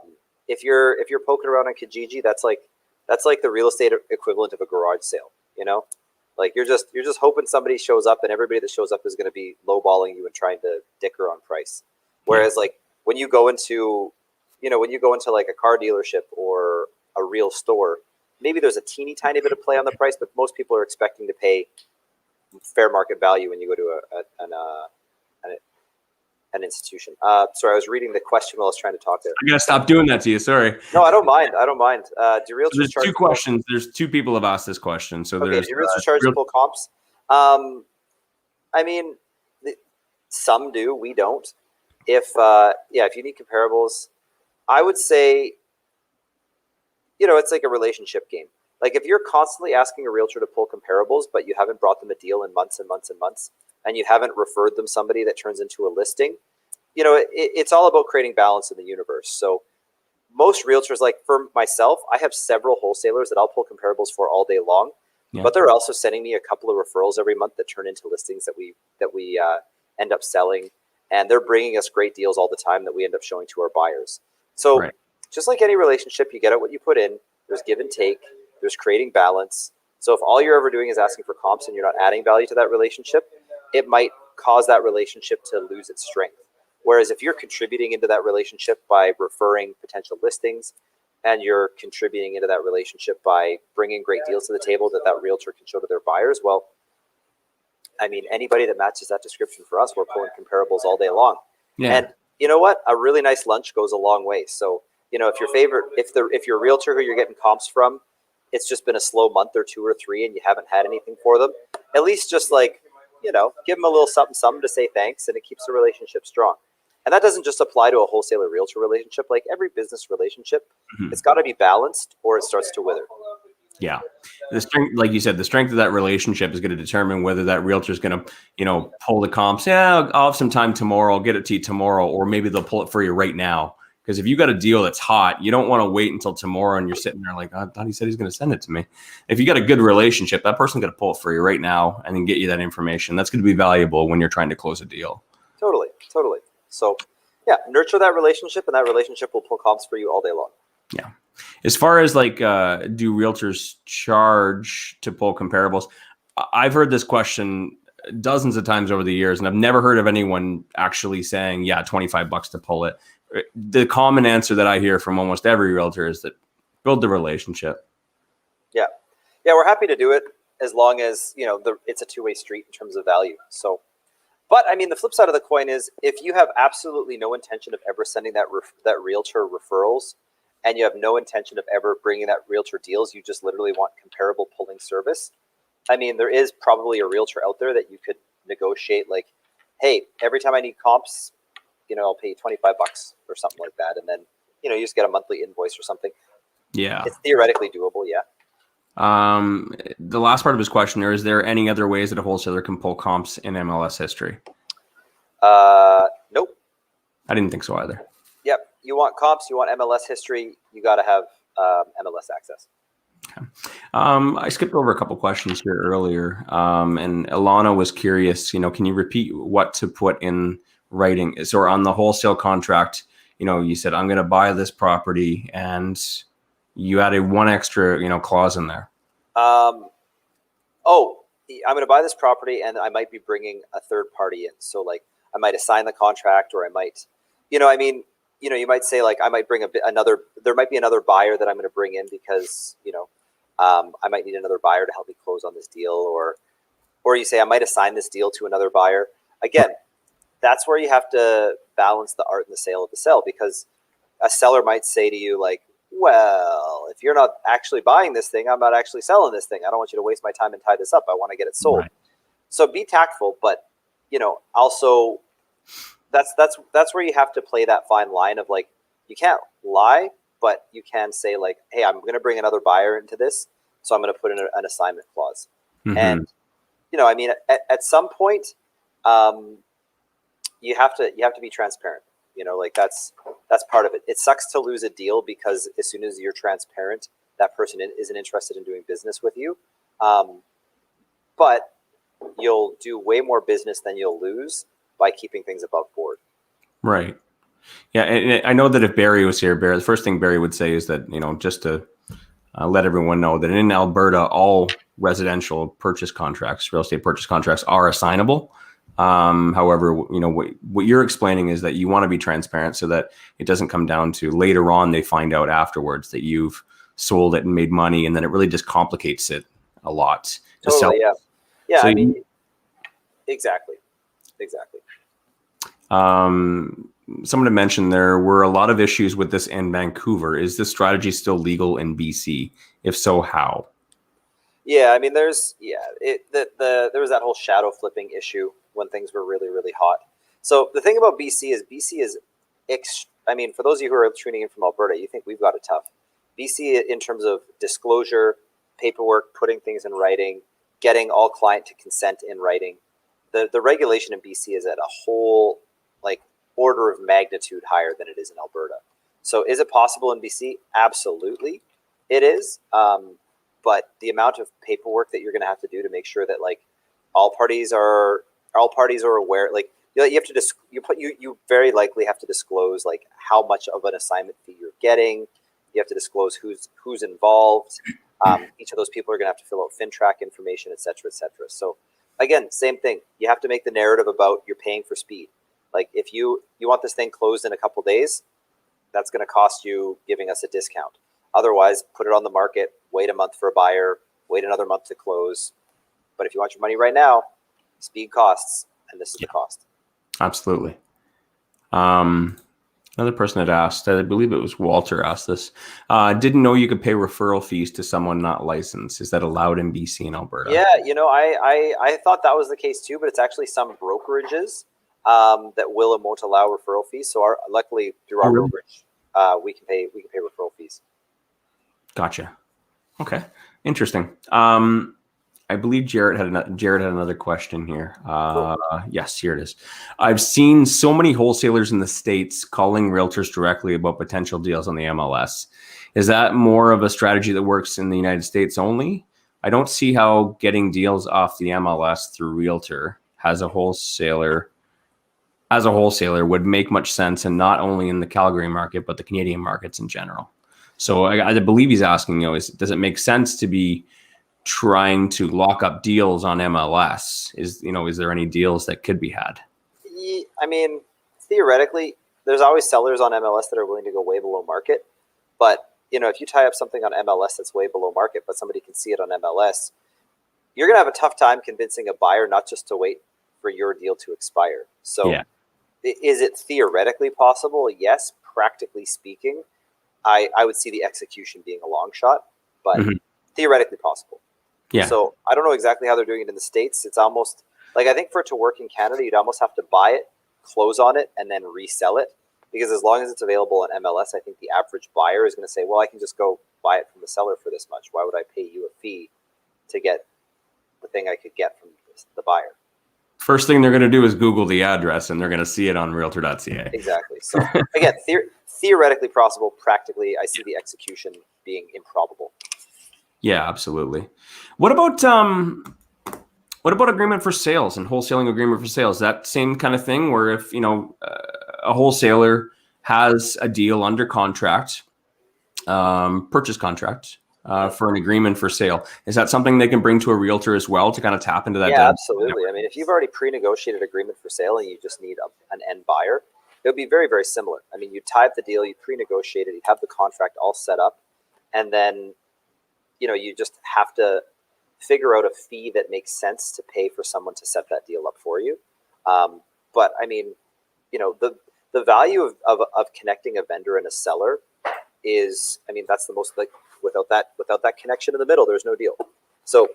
If you're poking around on Kijiji, that's like the real estate equivalent of a garage sale. Like you're just hoping somebody shows up, and everybody that shows up is going to be lowballing you and trying to dicker on price. Whereas like when you go into like a car dealership or a real store, maybe there's a teeny tiny bit of play on the price, but most people are expecting to pay fair market value when you go to an institution. Sorry, I was reading the question while I was trying to talk there. I gotta stop doing that to you. Sorry. No, I don't mind. Do realtors There's charge? Two questions. There's two people have asked this question. So there's do realtors charge full comps? I mean, some do. We don't. If you need comparables, I would say, it's like a relationship game. Like if you're constantly asking a realtor to pull comparables, but you haven't brought them a deal in months and months and months, and you haven't referred them somebody that turns into a listing, it's all about creating balance in the universe. So most realtors, like for myself, I have several wholesalers that I'll pull comparables for all day long, but they're also sending me a couple of referrals every month that turn into listings that we end up selling. And they're bringing us great deals all the time that we end up showing to our buyers. So just like any relationship, you get out what you put in. There's give and take. There's creating balance. So if all you're ever doing is asking for comps and you're not adding value to that relationship, it might cause that relationship to lose its strength. Whereas if you're contributing into that relationship by referring potential listings, and you're contributing into that relationship by bringing great deals to the table that realtor can show to their buyers, well, I mean, anybody that matches that description for us, we're pulling comparables all day long. Yeah. And you know what? A really nice lunch goes a long way. So, if your realtor who you're getting comps from, it's just been a slow month or 2 or 3 and you haven't had anything for them, at least just like, give them a little something to say thanks, and it keeps the relationship strong. And that doesn't just apply to a wholesaler realtor relationship. Like every business relationship, it's got to be balanced or it starts to wither. Yeah. The strength, like you said, the strength of that relationship is going to determine whether that realtor is going to, pull the comps. Yeah, I'll have some time tomorrow. I'll get it to you tomorrow. Or maybe they'll pull it for you right now. Because if you got a deal that's hot, you don't want to wait until tomorrow and you're sitting there like, I thought he said he's going to send it to me. If you got a good relationship, that person's going to pull it for you right now and then get you that information. That's going to be valuable when you're trying to close a deal. Totally. So, nurture that relationship, and that relationship will pull comps for you all day long. Yeah. As far as like, do realtors charge to pull comparables? I've heard this question dozens of times over the years, and I've never heard of anyone actually saying, yeah, $25 to pull it. The common answer that I hear from almost every realtor is that build the relationship. Yeah, we're happy to do it as long as, it's a two-way street in terms of value. So, but I mean, the flip side of the coin is if you have absolutely no intention of ever sending that realtor referrals, and you have no intention of ever bringing that realtor deals, you just literally want comparable pulling service. I mean, there is probably a realtor out there that you could negotiate like, hey, every time I need comps, I'll pay you $25 or something like that. And then, you just get a monthly invoice or something. Yeah. It's theoretically doable. Yeah. The last part of his question, is there any other ways that a wholesaler can pull comps in MLS history? Nope. I didn't think so either. Yep. You want comps, you want MLS history, you got to have MLS access. Okay. I skipped over a couple questions here earlier, and Ilana was curious, can you repeat what to put in writing? So on the wholesale contract, you said, I'm going to buy this property, and you added one extra, clause in there. I'm going to buy this property, and I might be bringing a third party in. So like I might assign the contract, or I might, you might say like I might bring there might be another buyer that I'm going to bring in because, I might need another buyer to help me close on this deal, or you say I might assign this deal to another buyer. Again, that's where you have to balance the art and the sale of the sale, because a seller might say to you like, well, if you're not actually buying this thing, I'm not actually selling this thing. I don't want you to waste my time and tie this up. I want to get it sold. Right. So be tactful, but also that's where you have to play that fine line of like, you can't lie, but you can say like, hey, I'm going to bring another buyer into this, so I'm going to put in an assignment clause. Mm-hmm. And I mean, at some point, you have to be transparent. Like that's part of it. It sucks to lose a deal because as soon as you're transparent, that person isn't interested in doing business with you. But you'll do way more business than you'll lose by keeping things above board. Right. Yeah, and I know that if Barry was here, the first thing Barry would say is that, just to let everyone know that in Alberta, all residential purchase contracts, real estate purchase contracts are assignable. However, what you're explaining is that you want to be transparent so that it doesn't come down to later on they find out afterwards that you've sold it and made money, and then it really just complicates it a lot. Totally, yeah. Yeah, so I mean, exactly. Someone had mentioned there were a lot of issues with this in Vancouver. Is this strategy still legal in BC? If so, how? Yeah, I mean, there was that whole shadow flipping issue when things were really, really hot. So the thing about BC is, I mean, for those of you who are tuning in from Alberta, you think we've got it tough. BC, in terms of disclosure, paperwork, putting things in writing, getting all client to consent in writing, the regulation in BC is at a whole order of magnitude higher than it is in Alberta. So is it possible in BC? Absolutely, it is. But the amount of paperwork that you're going to have to do to make sure that all parties are aware, you have to you very likely have to disclose how much of an assignment fee you're getting. You have to disclose who's involved. Each of those people are going to have to fill out FinTrack information, et cetera, et cetera. So again, same thing. You have to make the narrative about you're paying for speed. If you want this thing closed in a couple days, that's going to cost you giving us a discount. Otherwise, put it on the market, wait a month for a buyer, wait another month to close. But if you want your money right now, speed costs, and this is the cost. Absolutely. Another person had asked, I believe it was Walter asked this, didn't know you could pay referral fees to someone not licensed. Is that allowed in BC and Alberta? Yeah, I thought that was the case too, but it's actually some brokerages that will and won't allow referral fees. So luckily through our brokerage, we can pay referral fees. Gotcha. Okay. Interesting. I believe Jared had another question here. Cool. Yes, here it is. I've seen so many wholesalers in the States calling realtors directly about potential deals on the MLS. Is that more of a strategy that works in the United States only? I don't see how getting deals off the MLS through Realtor as a wholesaler would make much sense, and not only in the Calgary market, but the Canadian markets in general. So I believe he's asking, does it make sense to be trying to lock up deals on MLS? Is there any deals that could be had? I mean, theoretically, there's always sellers on MLS that are willing to go way below market. But, if you tie up something on MLS that's way below market, but somebody can see it on MLS, you're going to have a tough time convincing a buyer not just to wait for your deal to expire. So yeah. Is it theoretically possible? Yes. Practically speaking, I would see the execution being a long shot, but theoretically possible. Yeah. So I don't know exactly how they're doing it in the States. It's almost I think for it to work in Canada, you'd almost have to buy it, close on it, and then resell it. Because as long as it's available on MLS, I think the average buyer is going to say, well, I can just go buy it from the seller for this much. Why would I pay you a fee to get the thing I could get from the buyer? First thing they're going to do is Google the address, and they're going to see it on realtor.ca. Exactly. So again, theoretically possible. Practically, I see the execution being improbable. Yeah, absolutely. What about agreement for sales and wholesaling agreement for sales? That same kind of thing where if a wholesaler has a deal under contract, purchase contract, for an agreement for sale, is that something they can bring to a realtor as well to kind of tap into that? Yeah, absolutely. I mean, if you've already pre-negotiated agreement for sale and you just need an end buyer, it would be very, very similar. I mean, you tie up the deal, you pre-negotiate it, you have the contract all set up, and then you just have to figure out a fee that makes sense to pay for someone to set that deal up for you. But I mean, the value of connecting a vendor and a seller is, I mean, that's the most, like, without that connection in the middle, there's no deal. So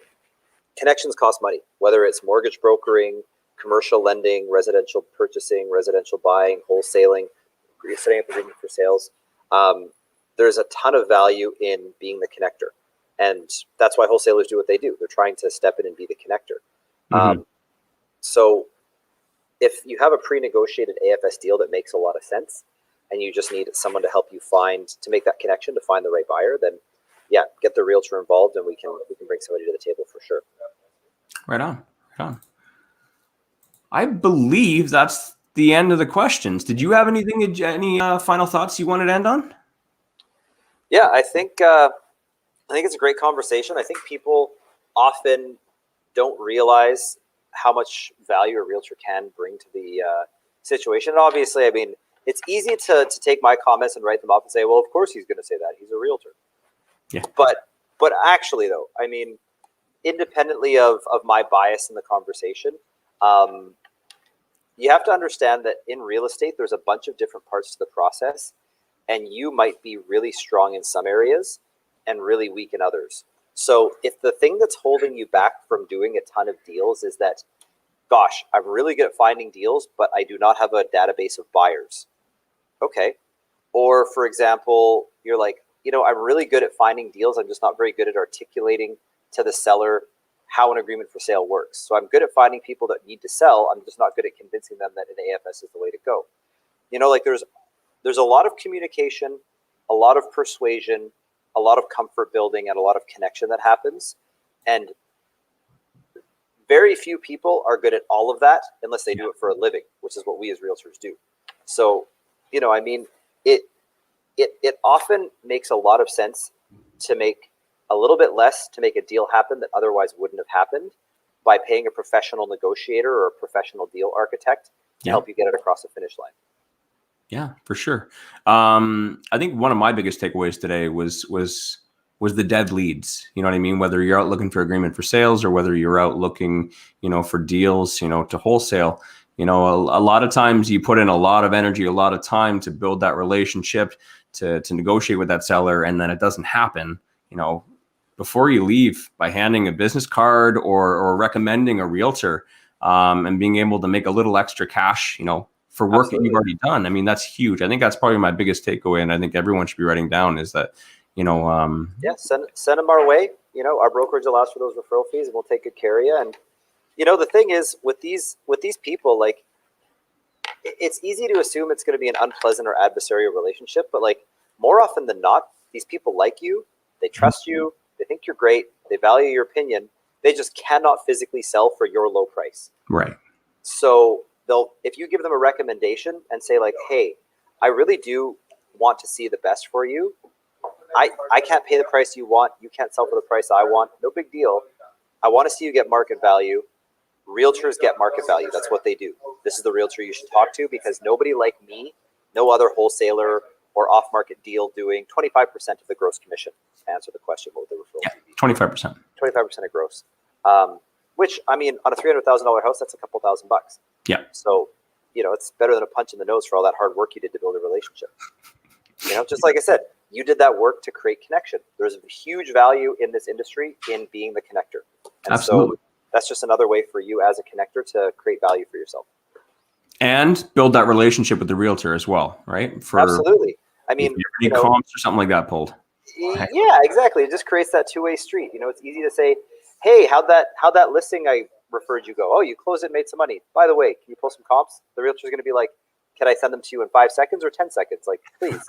connections cost money, whether it's mortgage brokering, commercial lending, residential purchasing, residential buying, wholesaling, setting up agreement for sales. There's a ton of value in being the connector. And that's why wholesalers do what they do. They're trying to step in and be the connector. So if you have a pre-negotiated AFS deal that makes a lot of sense, and you just need someone to help you to make that connection, to find the right buyer, then yeah, get the realtor involved, and we can bring somebody to the table for sure. Right on. I believe that's the end of the questions. Did you have any final thoughts you wanted to end on? Yeah, I think it's a great conversation. I think people often don't realize how much value a realtor can bring to the situation. And obviously, I mean, it's easy to take my comments and write them up and say, well, of course he's going to say that. He's a realtor. Yeah. But actually, though, I mean, independently of my bias in the conversation, you have to understand that in real estate, there's a bunch of different parts to the process, and you might be really strong in some areas and really weak in others. So if the thing that's holding you back from doing a ton of deals is that, gosh, I'm really good at finding deals, but I do not have a database of buyers. Okay. Or for example, you're like, I'm really good at finding deals. I'm just not very good at articulating to the seller how an agreement for sale works. So I'm good at finding people that need to sell. I'm just not good at convincing them that an AFS is the way to go. Like there's a lot of communication, a lot of persuasion, a lot of comfort building, and a lot of connection that happens. And very few people are good at all of that unless they do it for a living, which is what we as realtors do. So, I mean, it often makes a lot of sense to make a little bit less to make a deal happen that otherwise wouldn't have happened by paying a professional negotiator or a professional deal architect to help you get it across the finish line. Yeah, for sure. I think one of my biggest takeaways today was the dead leads. You know what I mean? Whether you're out looking for agreement for sales or whether you're out looking, for deals, to wholesale, a lot of times you put in a lot of energy, a lot of time to build that relationship, to negotiate with that seller, and then it doesn't happen, before you leave, by handing a business card or recommending a realtor, and being able to make a little extra cash, for work Absolutely. That you've already done. I mean, that's huge. I think that's probably my biggest takeaway. And I think everyone should be writing down is that, send them our way. Our brokerage allows for those referral fees, and we'll take good care of you. And, the thing is with these people, like, it's easy to assume it's going to be an unpleasant or adversarial relationship, but like more often than not, these people like you, they trust you, they think you're great, they value your opinion. They just cannot physically sell for your low price. Right. So if you give them a recommendation and say like, hey, I really do want to see the best for you. I can't pay the price you want. You can't sell for the price I want. No big deal. I want to see you get market value. Realtors get market value. That's what they do. This is the realtor you should talk to, because nobody like me, no other wholesaler or off-market deal doing 25% of the gross commission. To answer the question, what would the referral fee be? 25%. 25% of gross. Which, I mean, on a $300,000 house, that's a couple $1,000 bucks. Yeah. So, it's better than a punch in the nose for all that hard work you did to build a relationship. Just like I said, you did that work to create connection. There's a huge value in this industry in being the connector. And Absolutely. So that's just another way for you as a connector to create value for yourself. And build that relationship with the realtor as well, right? Absolutely. I mean, any comps or something like that pulled. Yeah, exactly. It just creates that two-way street. It's easy to say, hey, how'd that listing I referred you go? Oh, you closed it, made some money. By the way, can you pull some comps? The realtor's going to be like, can I send them to you in 5 seconds or 10 seconds? Like, please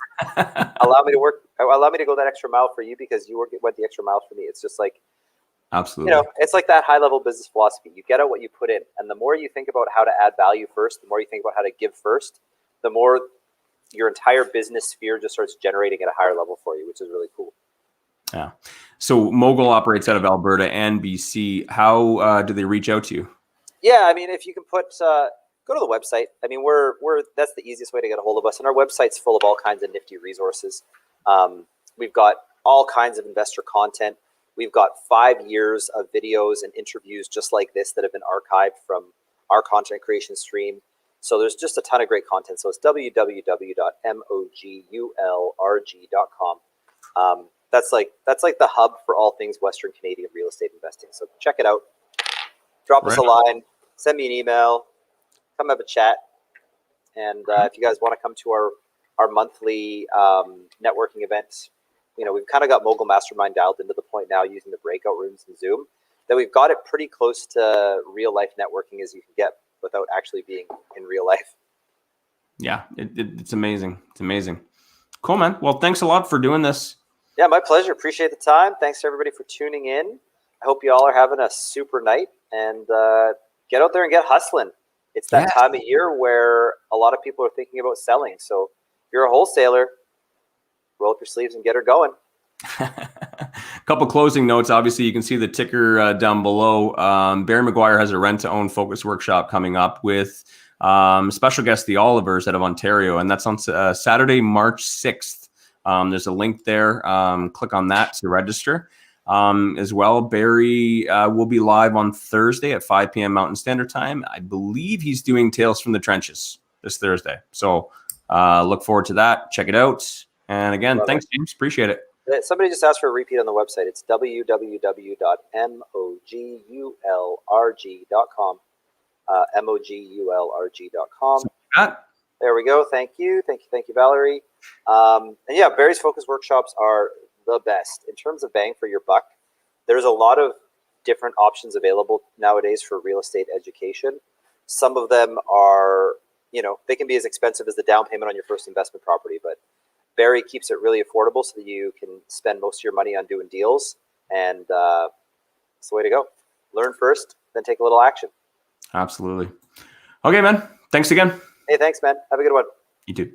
allow me to go that extra mile for you because you went the extra mile for me. It's just like, absolutely. It's like that high-level business philosophy. You get out what you put in, and the more you think about how to add value first, the more you think about how to give first, the more your entire business sphere just starts generating at a higher level for you, which is really cool. Yeah. So Mogul operates out of Alberta and BC. How do they reach out to you? Yeah, I mean, if you can go to the website. I mean, that's the easiest way to get a hold of us, and our website's full of all kinds of nifty resources. We've got all kinds of investor content. We've got 5 years of videos and interviews just like this that have been archived from our content creation stream. So there's just a ton of great content. So it's www.mogullrg.com. That's like the hub for all things Western Canadian real estate investing. So check it out. Drop us a line, send me an email, come have a chat. And if you guys want to come to our monthly networking event, we've kind of got Mogul Mastermind dialed into the point now using the breakout rooms and Zoom that we've got it pretty close to real life networking as you can get without actually being in real life. Yeah, it's amazing. It's amazing. Cool, man. Well, thanks a lot for doing this. Yeah, my pleasure. Appreciate the time. Thanks to everybody for tuning in. I hope you all are having a super night and get out there and get hustling. It's that time of year where a lot of people are thinking about selling. So if you're a wholesaler, roll up your sleeves and get her going. A couple closing notes. Obviously, you can see the ticker down below. Barry McGuire has a rent-to-own focus workshop coming up with special guest, the Olivers out of Ontario, and that's on Saturday, March 6th. There's a link there. Click on that to register. As well, Barry will be live on Thursday at 5 p.m. Mountain Standard Time. I believe he's doing Tales from the Trenches this Thursday. So look forward to that. Check it out. And again, thanks, James. Appreciate it. Somebody just asked for a repeat on the website. It's www.mogullrg.com. mogullrg.com. There we go. Thank you, Valerie. And yeah, Barry's focus workshops are the best in terms of bang for your buck. There's a lot of different options available nowadays for real estate education. Some of them are, they can be as expensive as the down payment on your first investment property, but Barry keeps it really affordable so that you can spend most of your money on doing deals. And it's the way to go. Learn first, then take a little action. Absolutely. Okay, man. Thanks again. Hey, thanks, man. Have a good one. You too.